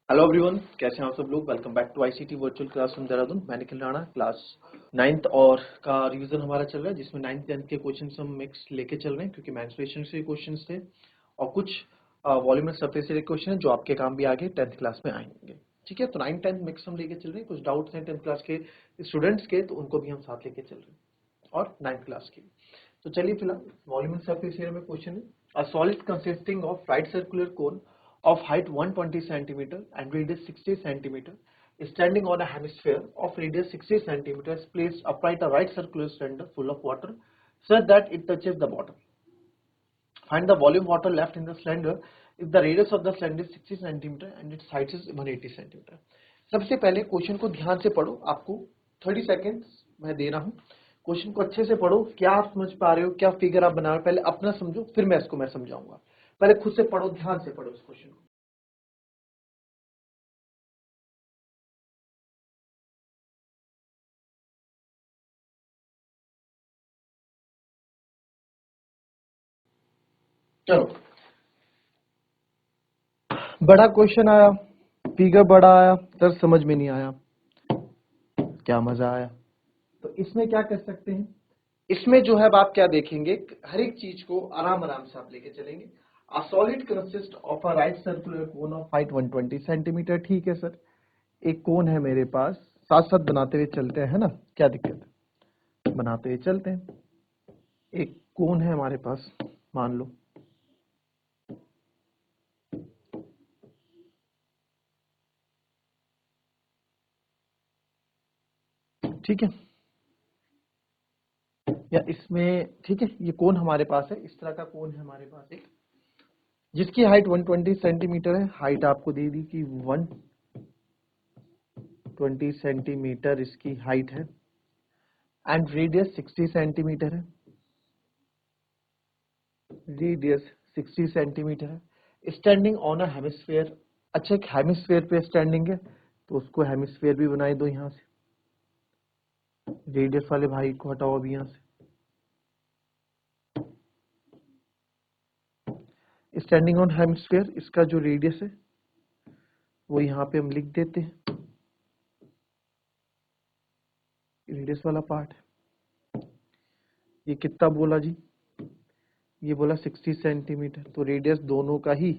Hello everyone, कैसे हैं आप सब लोग। Welcome back to ICT virtual classroom Dehradun. मैं निखिल राणा, क्लास 9th और का रिवीजन हमारा चल रहा है, जिसमें 9th 10th के क्वेश्चंस हम मिक्स लेके चल रहे हैं, क्योंकि मेंस्ट्रुएशन से क्वेश्चंस थे और कुछ volume and surface area question है जो आपके काम भी आगे 10th क्लास में आएंगे। ठीक है, तो 9th 10th मिक्स हम लेके चल रहे हैं। कुछ डाउट्स हैं 10th क्लास के स्टूडेंट्स के, तो उनको भी हम साथ लेके चल रहे हैं, और 9th क्लास के। तो चलिए फिलहाल वॉल्यूम एंड सरफेस एरिया में क्वेश्चन है। A solid consisting of right circular cone of height 120 centimeter and radius 60 centimeter is standing on a hemisphere of radius 60 centimeter is placed upright a right circular cylinder full of water such that it touches the bottom. Find the volume water left in the cylinder if the radius of the cylinder is 60 centimeter and its height is 180 centimeter. सबसे पहले question को ध्यान से पढ़ो, आपको 30 seconds मैं दे रहा हूँ। क्वेश्चन को अच्छे से पढ़ो, क्या आप समझ पा रहे हो, क्या फिगर आप बना रहे हो, पहले अपना समझो, फिर मैं इसको समझाऊंगा। पहले खुद से पढ़ो, ध्यान से पढ़ो इस क्वेश्चन को। चलो, बड़ा क्वेश्चन आया, फिगर बड़ा आया, सर समझ में नहीं आया, क्या मजा आया। तो इसमें क्या कर सकते हैं, इसमें जो है आप क्या देखेंगे, हर एक चीज को आराम आराम से आप लेके चलेंगे। A solid consists of a right circular cone of height 120 centimetre. ठीक है सर, एक कोन है मेरे पास, साथ साथ बनाते हुए चलते हैं, है ना, क्या दिक्कत है, बनाते हुए चलते हैं। एक कोन है हमारे पास, मान लो, ठीक है, या इसमें, ठीक है, ये कोन हमारे पास है, इस तरह का कोन है हमारे पास एक, जिसकी हाइट 120 सेंटीमीटर है। हाइट आपको दे दी कि 120 सेंटीमीटर इसकी हाइट है, एंड रेडियस 60 सेंटीमीटर है, रेडियस 60 सेंटीमीटर है। Standing on a hemisphere. अच्छा, एक हेमिस्फीयर पे स्टैंडिंग है, तो उसको हेमिस्फीयर भी बनाई दो यहां से, रेडियस वाले भाई को हटाओ अभी यहां से। स्टैंडिंग ऑन हेमिस्फीयर, इसका जो रेडियस है वो यहाँ पे हम लिख देते हैं, रेडियस वाला पार्ट है। ये कितना बोला जी, ये बोला 60 सेंटीमीटर, तो रेडियस दोनों का ही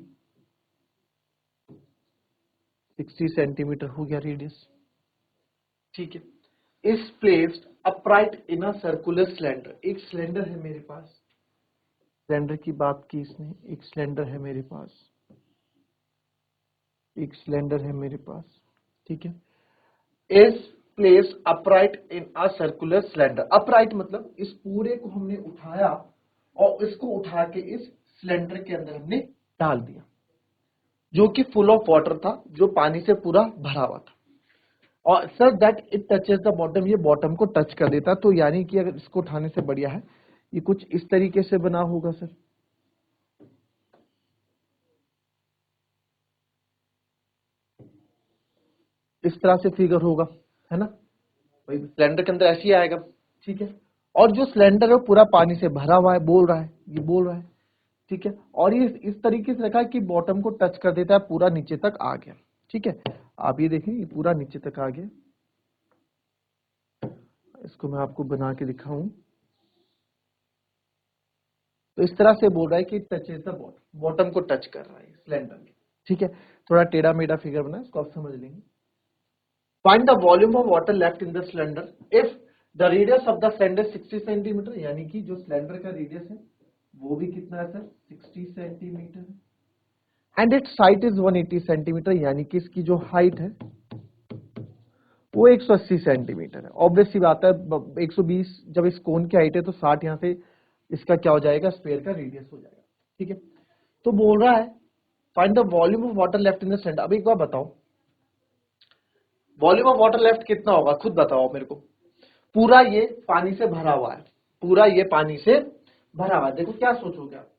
60 सेंटीमीटर हो गया रेडियस। ठीक है, इस placed upright in a circular cylinder. एक सिलेंडर है मेरे पास, सिलेंडर की बात की इसने, एक सिलेंडर है मेरे पास, एक सिलेंडर है मेरे पास, ठीक है। इस place upright in a circular cylinder. Upright मतलब इस पूरे को हमने उठाया और इसको उठा के इस सिलेंडर के अंदर हमने डाल दिया, जो कि फुल ऑफ वाटर था, जो पानी से पूरा भरा हुआ था, और sir that it touches the bottom, ये बॉटम को टच कर देता। तो यानी कि अगर इसको उठाने से बढ़िया है, ये कुछ इस तरीके से बना होगा सर, इस तरह से फिगर होगा, है ना भाई, सिलेंडर के अंदर ऐसे ही आएगा। ठीक है, और जो सिलेंडर है वो पूरा पानी से भरा हुआ है, बोल रहा है, ये बोल रहा है, ठीक है, और ये इस तरीके से रखा है कि बॉटम को टच कर देता है, पूरा नीचे तक आ गया। ठीक है, आप ये देखें, ये पूरा नीचे तक आ गया। इसको मैं आपको बना के दिखाऊं, तो इस तरह से बोल रहा है कि टचेस द बॉटम, बॉटम को टच कर रहा है सिलेंडर में। ठीक है, थोड़ा टेढ़ा मेढ़ा फिगर बना, इसको आप समझ लेंगे। Find the volume of water left in the cylinder if the radius of the cylinder 60 centimetre, यानी कि जो सिलेंडर का रेडियस है वो भी कितना है sir, 60 centimetre, and it's height is 180 centimetre, यानी कि इसकी जो हाइट है वो 180 सेंटीमीटर है। ऑब्वियस सी बात है, 120 जब इस कोन की हाइट है तो 60 यहां से इसका क्या हो जाएगा, स्फीयर का रेडियस हो जाएगा। ठीक है, तो बोल रहा है find the volume of water left in the cylinder. अब एक बार बताओ, वॉल्यूम ऑफ वाटर लेफ्ट कितना होगा, खुद बताओ मेरे को। पूरा ये पानी से भरा हुआ है, पूरा ये पानी से भरा हुआ है। देखो क्या सोचोगे आप,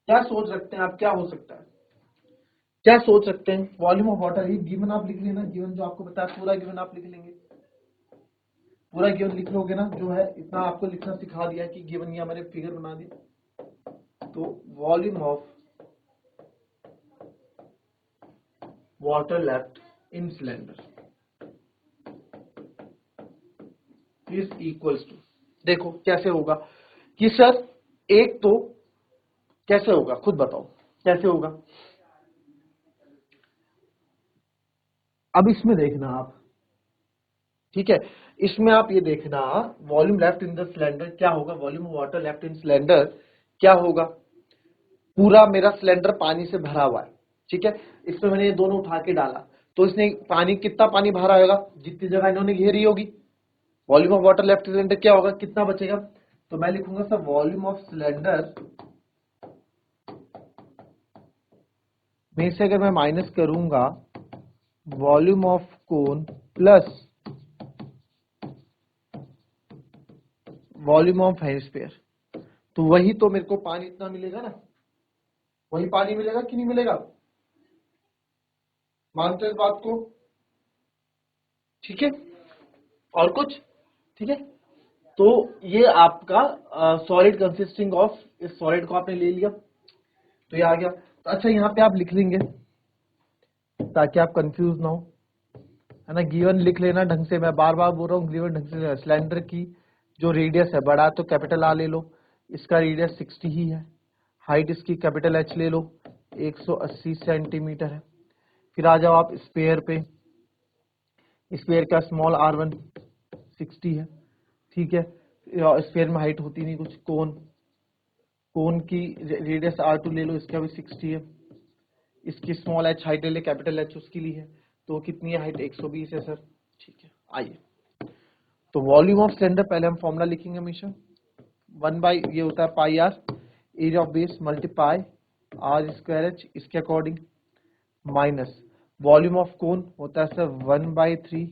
क्या सोच सकते हैं आप, क्या हो सकता है, क्या सोच सकते हैं। वॉल्यूम ऑफ वाटर, ये गिवन आप लिख लेना, गिवन जो आपको बताया पूरा गिवन आप लिख लेंगे, पूरा गिवन लिख लोगे ना, जो है इतना आपको लिखना सिखा दिया कि गिवन, ये हमारे फिगर बना दिया। तो volume of water left in cylinder is equals to, देखो कैसे होगा कि सर एक तो कैसे होगा, खुद बताओ कैसे होगा। अब इसमें देखना आप, ठीक है, इसमें आप ये देखना volume left in the cylinder क्या होगा, volume water left in cylinder क्या होगा। पूरा मेरा सिलेंडर पानी से भरा हुआ है, ठीक है, इसमें मैंने ये दोनों उठा के डाला तो इसने पानी, कितना पानी भरा होगा, जितनी जगह इन्होंने घेरी होगी। Volume of water left cylinder क्या होगा, कितना बचेगा, तो मैं लिखूंगा सर वॉल्यूम ऑफ सिलेंडर में से अगर मैं माइनस करूंगा volume of cone plus volume of hemisphere, तो वही तो मेरे को पानी इतना मिलेगा ना, वही पानी मिलेगा कि नहीं मिलेगा, मानते हो इस बात को, ठीक है, और कुछ, ठीक है। तो ये आपका सॉलिड कंसिस्टिंग ऑफ, इस सॉलिड को आपने ले लिया तो ये आ गया। तो अच्छा यहाँ पे आप लिख लेंगे ताकि आप कंफ्यूज ना हो, है ना, गिवन लिख लेना ढंग से, मैं बार बार बोल रहा हूँ गिवन ढंग से लेना। सिलेंडर की जो रेडियस है बड़ा तो कैपिटल आ ले लो, इसका रेडियस 60 ही है, हाइट इसकी कैपिटल एच ले लो 180 सेंटीमीटर है। फिर आ जाओ आप स्पेयर पे, स्पेयर का स्मॉल r1 60 है, ठीक है, स्पेयर में हाइट होती नहीं कुछ, कोन, कोन की रेडियस r2 ले लो, इसका भी 60 है, इसकी स्मॉल h हाइट ले ले, कैपिटल H उसकी ली है, तो कितनी है हाइट 120 है सर, ठीक है। आइए तो वॉल्यूम ऑफ सिलेंडर पहले हम फॉर्मूला लिखेंगे हमेशा, 1 बाई ये होता है pi R, area of base multiply R square H, इसके according, minus volume of cone होता है sir 1/3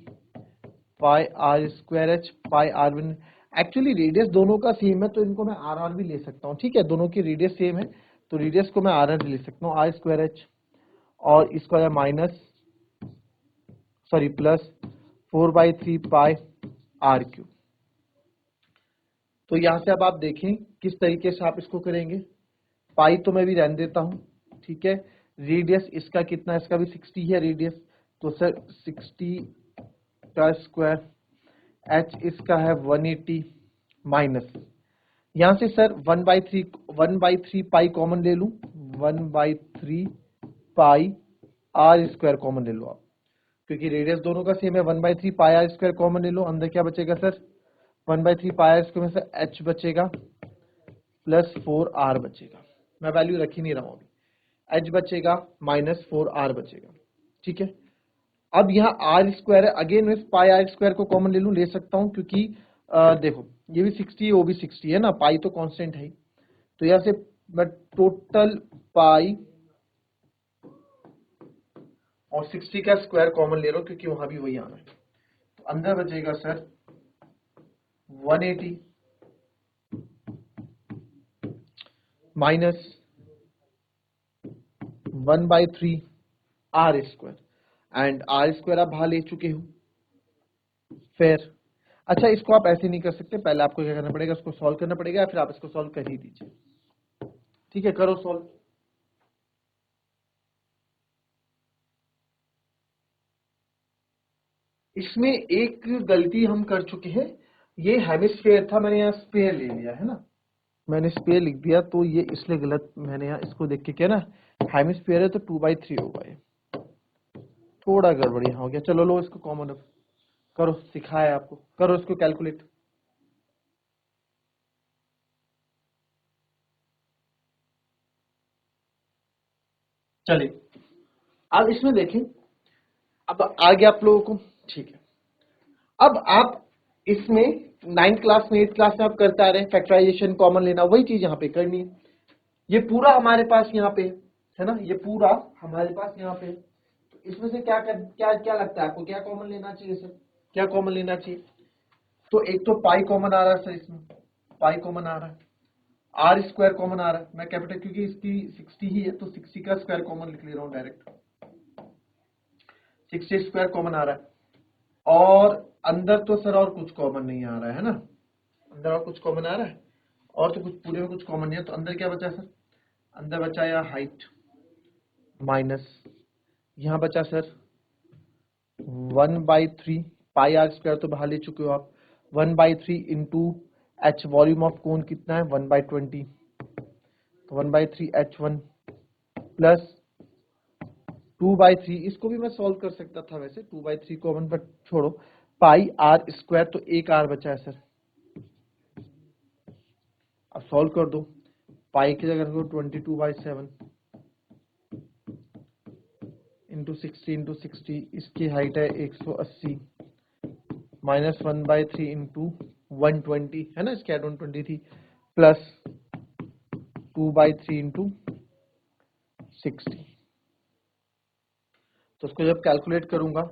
pi R square H pi R one. Actually radius दोनों का सेम है तो इनको मैं आर आर भी ले सकता हूँ, ठीक है, दोनों की रेडियस सेम है तो रेडियस को मैं आर आर ले सकता हूँ, आर स्क्वायर एच, और इसको है minus sorry plus 4/3 pi r cube. तो यहां से अब आप देखें किस तरीके से आप इसको करेंगे, पाई तो मैं भी रहने देता हूं, ठीक है, रेडियस इसका कितना, इसका भी 60 है रेडियस, तो सर 60 का स्क्वायर, एच इसका है 180, माइनस यहां से सर 1/3 पाई कॉमन ले लूं, 1/3 पाई आर स्क्वायर कॉमन ले लो आप, क्योंकि रेडियस दोनों का सेम है, 1/3 पाई आर स्क्वायर कॉमन ले लो, अंदर क्या बचेगा सर 1/3 पाई आर स्क्वायर में से एच बचेगा प्लस 4r बचेगा, मैं वैल्यू रख ही नहीं रहा हूं अभी, एच बचेगा माइनस 4r बचेगा, ठीक है। अब यहाँ आर स्क्वायर है, अगेन मैं पाई आर स्क्वायर को कॉमन ले लूं, ले सकता हूं क्योंकि देखो ये भी 60 है वो भी 60 है ना, पाई तो कांस्टेंट है, तो यहाँ से मैं टोटल पाई और 60 का स्क्वायर कॉमन ले रहा हूं क्योंकि वहां भी वही आना है, तो अंदर बचेगा sir 180 minus 1/3 r square, and r square आप बाहर ले चुके हो। फिर अच्छा इसको आप ऐसे नहीं कर सकते, पहले आपको क्या करना पड़ेगा, इसको सॉल्व करना पड़ेगा, या फिर आप इसको सॉल्व कर ही दीजिए, ठीक है, करो सॉल्व। इसमें एक गलती हम कर चुके हैं, ये हेमिस्फेयर था, मैंने यहाँ स्पेयर ले लिया है ना, मैंने स्पेयर लिख दिया तो ये इसलिए गलत, मैंने यहाँ इसको देख के क्या ना, हेमिस्फेयर है तो 2/3 होगा, ये थोड़ा गड़बड़ी हो गया, चलो लो इसको कॉमन अब करो, सिखाया आपको, करो इसको कैलकुलेट। चलिए अब इसमें देखें, अब आ गया आप लोगों को, ठीक है। अब आप इसमें 9th क्लास में 8th क्लास में आप करते आ रहे हैं, फैक्टराइजेशन कॉमन लेना, वही चीज यहाँ पे करनी है। ये पूरा हमारे पास यहाँ पे है ना, ये पूरा हमारे पास यहाँ पे, तो इसमें से क्या क्या लगता है आपको, क्या कॉमन लेना चाहिए सर, क्या कॉमन लेना चाहिए, तो एक तो पाई कॉमन आ रहा है सर, इसमें पाई कॉमन आ रहा है, आर स्क्वायर कॉमन आ रहा है, मैं कैपिटल क्योंकि इसकी 60 ही है तो 60 का स्क्वायर कॉमन लिख ले रहा हूँ डायरेक्ट, 60 स्क्वायर कॉमन आ रहा है, और अंदर तो सर और कुछ कॉमन नहीं आ रहा है ना, अंदर और कुछ कॉमन आ रहा है, और तो कुछ पूरे में कुछ कॉमन नहीं है, तो अंदर क्या बचा है सर, अंदर बचा या हाइट माइनस यहाँ बचा सर 1/3 पाई आर स्क्वायर तो बाहर ले चुके हो आप। 1/3 इंटू एच, वॉल्यूम ऑफ कोन कितना है 1/20, तो 1/3 H1 प्लस 2/3, इसको भी मैं सॉल्व कर सकता था वैसे, 2/3 कॉमन बट छोड़ो, पाई आर स्क्वायर, तो एक आर बचा है सर। अब सॉल्व कर दो, पाई की जगह रखो 22/7 इंटू 60, इसकी हाइट है 180 माइनस 1/3 इंटू 120 है ना, इसकी हाइट 120 थी, प्लस 2/3 इंटू 60। तो उसको जब कैलकुलेट करूंगा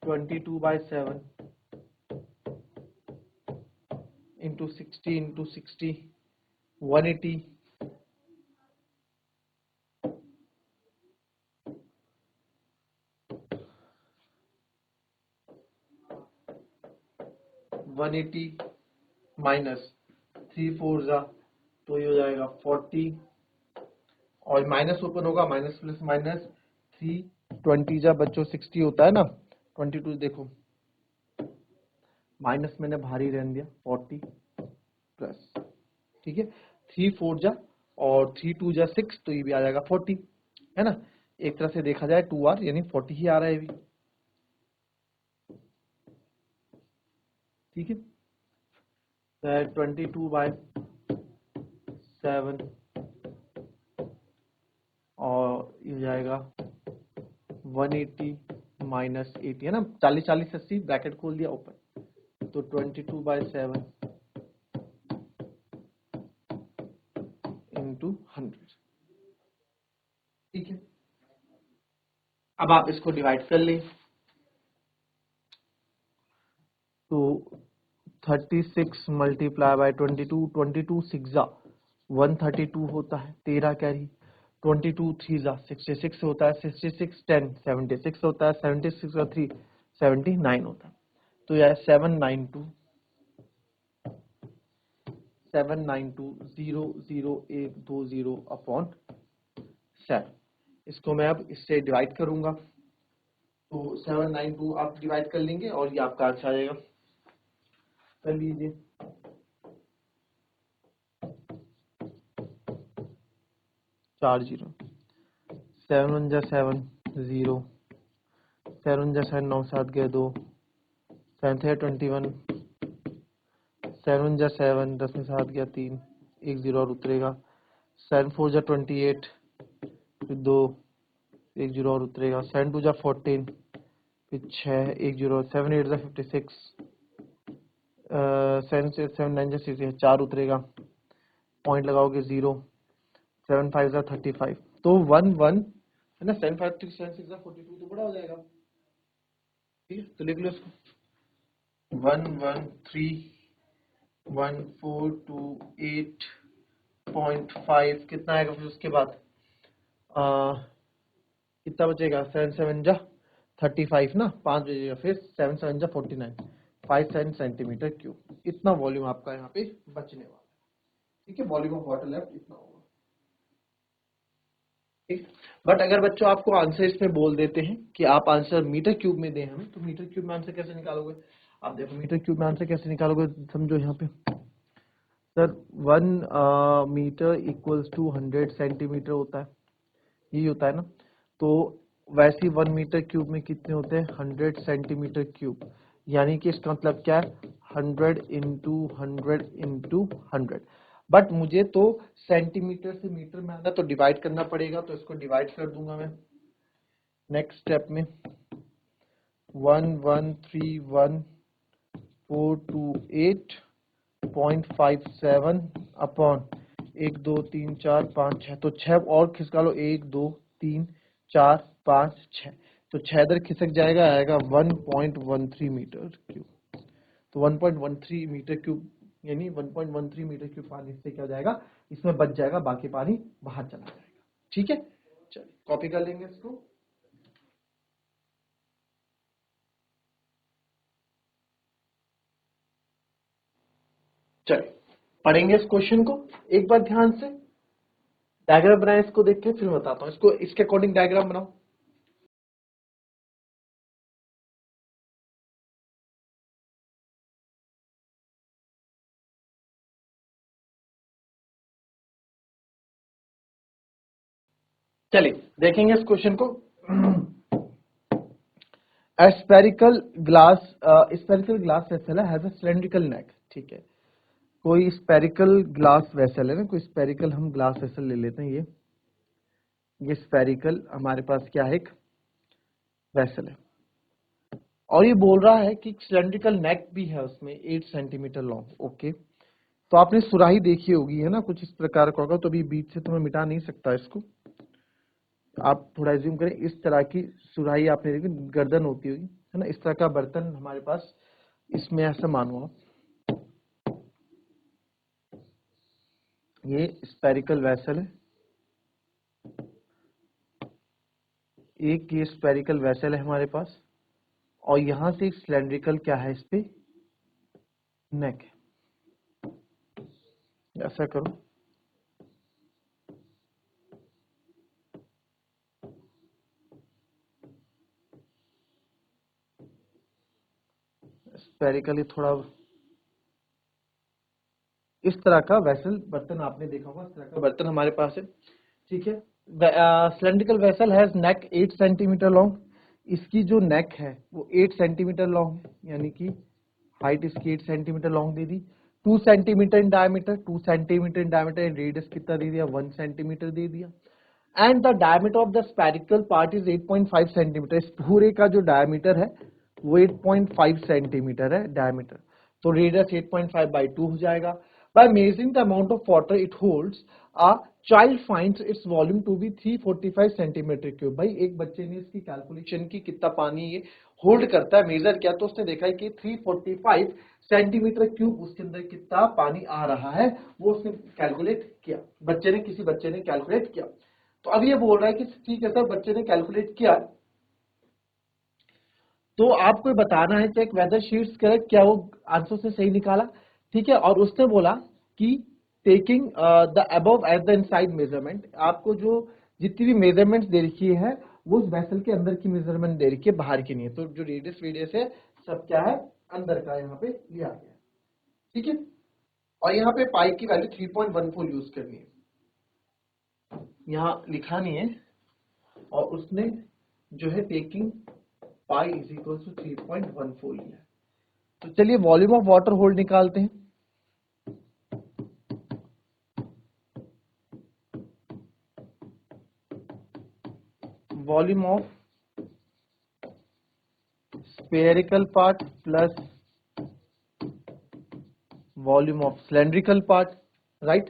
22/7 इंटू 60 180 180 माइनस 3 4 जा, तो ये हो जाएगा 40, और माइनस ओपन होगा, माइनस प्लस माइनस 320 जा बच्चों 60 होता है ना, 22 देखो माइनस मैंने भारी रहने दिया 40 प्लस, ठीक है 3 4 जा और 3 2 जा 6, तो ये भी आ जाएगा 40 है ना। एक तरह से देखा जाए 2R यानी 40 ही आ रहा है अभी, ठीक है। 22/7 और ये हो जाएगा 180 माइनस 80 है ना, 40 40 80 ब्रैकेट खोल दिया ओपन, तो 22/7 इंटू 100, ठीक है। अब आप इसको डिवाइड कर लें, तो 36 मल्टीप्लाई बाय 22, 22 6 जा 132 होता है, 13 कैरी, 22 3 जा 66 होता है, 66 10 76 होता है, 76 और 3 79 होता है, तो यह 792 अपॉन 7। इसको मैं अब इससे डिवाइड करूंगा, तो 792 आप डिवाइड कर लेंगे और ये आपका आंसर आ जाएगा, कर लीजिए। 4 0, 7 1 जा 7 0, 7 1 जा 7 9 7 गए 2, 7 थे 21, 7 जा 7 10 में 7 गया 3, 1 0 और उतरेगा, 7 4 जा 28 फिर 2 1 0 और उतरेगा, 7 2 जा 14 फिर 6 1 0, 7 8 जा 56, 7 7 9 जा 6 4 उतरेगा, पॉइंट लगाओगे 0, 7 5 जा 35, तो 1 1 है ना, 7 5 7 6 जा 42, तो बड़ा हो जाएगा, ठीक है। तो लिख लो इसको 1131428.5 कितना आएगा, फिर उसके बाद कितना बचेगा, 7 7 जा 35 ना, 5 बचेगा, फिर 7 7 जा 49, 57 सेंटीमीटर क्यूब, इतना वॉल्यूम आपका यहाँ पे बचने वाला है, ठीक है। वॉल्यूम ऑफ वाटर लेफ्ट इतना होगा, ठीक। बट अगर बच्चों आपको आंसर इसमें बोल देते हैं कि आप आंसर मीटर क्यूब में दें हमें, तो मीटर क्यूब में आंसर कैसे निकालोगे, आप देखो मीटर क्यूब में आंसर कैसे निकालोगे, समझो यहाँ पे sir 1 metre equals to 100 centimetre होता है, यही होता है ना, तो वैसे ही 1 मीटर क्यूब में कितने होते हैं 100 सेंटीमीटर क्यूब, यानी कि इसका मतलब क्या है 100 इंटू 100 इंटू 100, बट मुझे तो सेंटीमीटर से मीटर में आना, तो डिवाइड करना पड़ेगा, तो इसको डिवाइड कर दूंगा मैं नेक्स्ट स्टेप में 1131428.57 अपॉन 1 2 3 4 5 6, तो 6 और खिसका लो 1 2 3 4 5 6, तो 6 इधर खिसक जाएगा, आएगा 1.13 मीटर क्यूब, तो 1.13 मीटर क्यूब यानी 1.13 मीटर क्यूब पानी से क्या हो जाएगा, इसमें बच जाएगा, बाकी पानी बाहर चला जाएगा, ठीक है। चलिए कॉपी कर लेंगे इसको, चलिए पढ़ेंगे इस क्वेश्चन को एक बार ध्यान से, डायग्राम बनाए इसको देख के फिर बताता हूँ, इसको इसके अकॉर्डिंग डायग्राम बनाओ। चलिए देखेंगे इस क्वेश्चन को। Spherical glass vessel has a cylindrical neck. ठीक है, कोई स्पेरिकल ग्लास वेसल है ना, कोई स्पेरिकल हम ग्लास वेसल ले लेते हैं। ये स्पेरिकल हमारे पास क्या है, एक वेसल है, और ये बोल रहा है कि सिलेंड्रिकल नेक भी है उसमें 8 सेंटीमीटर लॉन्ग। ओके, तो आपने सुराही देखी होगी है ना, कुछ इस प्रकार का होगा। तो अभी बीच से तो मैं मिटा नहीं सकता इसको, आप थोड़ा ज्यूम करें। इस तरह की सुराही आपने देखी, गर्दन होती होगी है ना, इस तरह का बर्तन हमारे पास, इसमें ऐसा मानो आप, ये स्पेरिकल वेसल है, एक ये स्पेरिकल वेसल है हमारे पास, और यहां से एक सिलेंड्रिकल क्या है, इस पे नेक है। ऐसा करो, स्पेरिकली थोड़ा इस तरह का वेसल बर्तन आपने देखा होगा, इस तरह का बर्तन हमारे पास है। ठीक है, cylindrical vessel has neck 8 centimetre long. इसकी जो नेक है वो 8 सेंटीमीटर लॉन्ग है, यानी कि हाइट इसकी 8 centimetre long they the. 2 centimetre in diameter, 2 centimetre in diameter, radius कितना दे दिया, 1 सेंटीमीटर दे दिया। And the diameter of the spherical part is 8.5 centimetre. इस पूरे का जो डायमीटर है वो 8.5 सेंटीमीटर है डायमीटर, तो रेडियस 8.5 बाई 2 हो जाएगा। By measuring the amount of water it holds, a child finds its volume to be 345 centimetre cube. भाई एक बच्चे ने इसकी कैलकुलेशन की, कितना पानी ये होल्ड करता है, मेजर किया, तो उसने देखा है कि 345 सेंटीमीटर क्यूब उसके अंदर कितना पानी आ रहा है, वो उसने कैलकुलेट किया, बच्चे ने, किसी बच्चे ने कैलकुलेट किया। तो अब ये बोल रहा है कि ठीक है सर, बच्चे ने कैलकुलेट किया, तो आपको बताना है चेक वेदर शीट्स करेक्ट, क्या वो आंसर से सही निकाला। ठीक है, और उसने बोला कि taking the above at the inside measurement, आपको जो जितनी भी मेजरमेंट्स दे रखी है वो उस वेसल के अंदर की मेजरमेंट दे रखी है, बाहर की नहीं है। तो जो रेडियस रेडियस है सब क्या है, अंदर का यहाँ पे लिया गया है। ठीक है, और यहाँ पे पाई की वैल्यू 3.14 यूज करनी है, यहाँ लिखा नहीं है, और उसने जो है taking pi is equal to 3.14 लिया। तो चलिए वॉल्यूम ऑफ वाटर होल्ड निकालते हैं। Volume of spherical part plus volume of cylindrical part, right.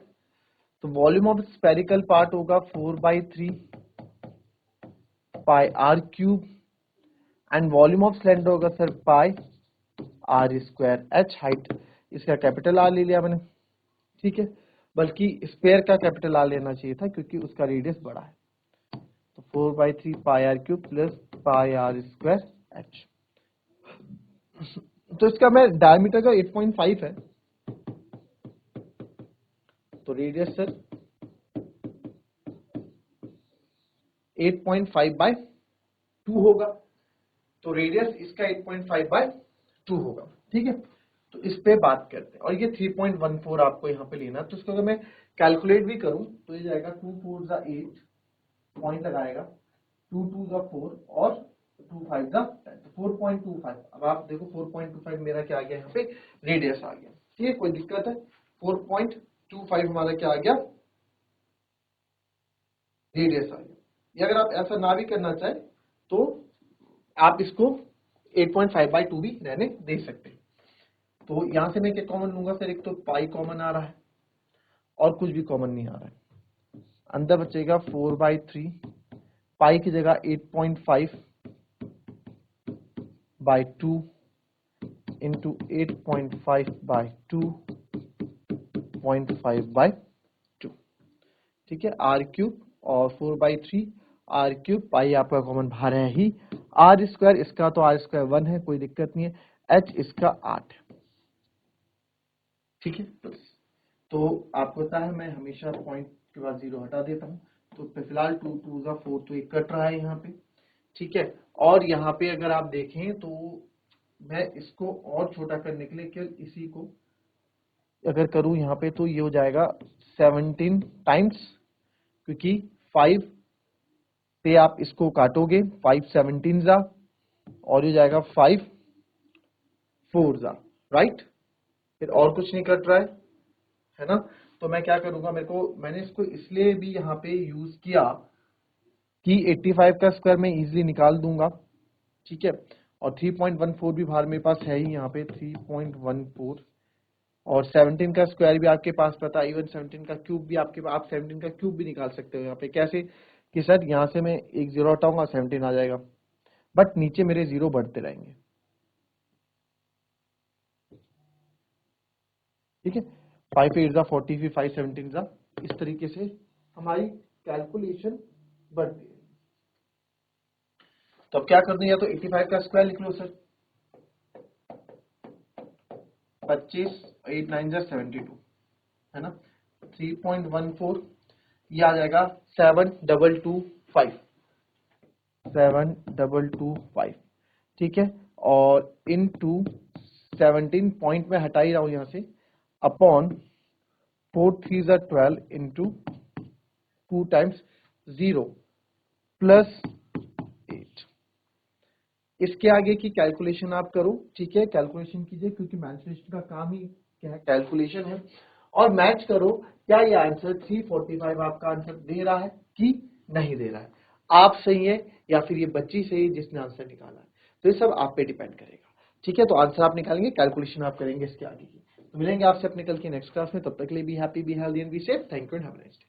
तो वॉल्यूम ऑफ स्फेरिकल पार्ट होगा 4/3 pi R cube, and volume of cylinder होगा sir pi R square H. Height इसका capital R ले लिया मैंने, ठीक है, बल्कि स्पेयर का कैपिटल आर लेना चाहिए था क्योंकि उसका रेडियस बड़ा है। तो 4/3 pi R cube plus pi R square H. तो इसका मैं डायमीटर का 8.5 है, तो रेडियस सर 8.5/2 होगा, तो रेडियस इसका 8.5/2 होगा। ठीक है, तो इस पे बात करते हैं, और ये 3.14 आपको यहाँ पे लेना। तो इसको अगर मैं कैलकुलेट भी करूं तो ये जाएगा 2 4 जा 8 पॉइंट लगाएगा, 2 2 जा 4 और 2 5 जा 10, तो 4.25। अब आप देखो 4.25 मेरा क्या आ गया, यहाँ पे रेडियस आ गया। ठीक है, कोई दिक्कत है, 4.25 हमारा क्या आ गया, रेडियस आ गया। या अगर आप ऐसा ना भी करना चाहे तो आप इसको 8.5/2 भी रहने दे सकते हैं। तो यहां से मैं क्या कॉमन लूंगा सर, एक तो पाई कॉमन आ रहा है और कुछ भी कॉमन नहीं आ रहा है, अंदर बचेगा 4/3, पाई की जगह 8.5/2 इंटू 8.5/2 0.5/2। ठीक है, आर क्यूब और 4/3 आर क्यूब, पाई आपका कॉमन बाहर है ही, आर स्क्वायर इसका तो आर स्क्वायर 1 है, कोई दिक्कत नहीं है, एच इसका 8 है। ठीक है, तो आपको पता है मैं हमेशा पॉइंट के बाद 0 हटा देता हूँ। तो फिलहाल 2 2 जा 4, तो एक कट रहा है यहाँ पे, ठीक है। और यहाँ पे अगर आप देखें तो मैं इसको और छोटा करने के लिए केवल इसी को अगर करूँ यहाँ पे, तो ये हो जाएगा 17 टाइम्स, क्योंकि 5 पे आप इसको काटोगे, 5 17 जा, और ये जाएगा 5 4 जा, राइट। फिर और कुछ नहीं कट रहा है ना। तो मैं क्या करूंगा, मैंने इसको इसलिए भी यहाँ पे यूज किया कि 85 का स्क्वायर मैं इजीली निकाल दूंगा, ठीक है। और 3.14 भी बाहर मेरे पास है ही यहाँ पे, 3.14, और 17 का स्क्वायर भी आपके पास पता है, इवन 17 का क्यूब भी आपके पास, आप 17 का क्यूब भी निकाल सकते हो यहाँ पे। कैसे कि सर यहाँ से मैं एक 0 हटाऊंगा, 17 आ जाएगा, बट नीचे मेरे 0 बढ़ते रहेंगे, ठीक है। 5 8 जा 40, फिर 5 17 जा, इस तरीके से हमारी कैलकुलेशन बढ़ती है। तो अब क्या कर दूं, या तो 85 का स्क्वायर लिख लो सर, 25 8 9 जा 72, है ना। 3.14 ये आ जाएगा 7225, 7225, ठीक है। और इनटू 17 पॉइंट में हटा ही रहा हूं यहां से, अपॉन 4 3 जा 12 इंटू 2 टाइम्स 0 प्लस 8। इसके आगे की कैलकुलेशन आप करो, ठीक है, कैलकुलेशन कीजिए, क्योंकि मैथमेटिक्स का काम ही क्या है, कैलकुलेशन है। और मैच करो क्या ये आंसर 345 आपका आंसर दे रहा है कि नहीं दे रहा है, आप सही है या फिर ये बच्ची सही है जिसने आंसर निकाला है। तो ये सब आप पे डिपेंड करेगा, ठीक है। तो आंसर आप निकालेंगे, कैलकुलेशन आप करेंगे इसके आगे की। तो मिलेंगे आपसे अपने कल की नेक्स्ट क्लास में, तब तक के लिए be happy, be healthy and be safe. Thank you and have a nice day.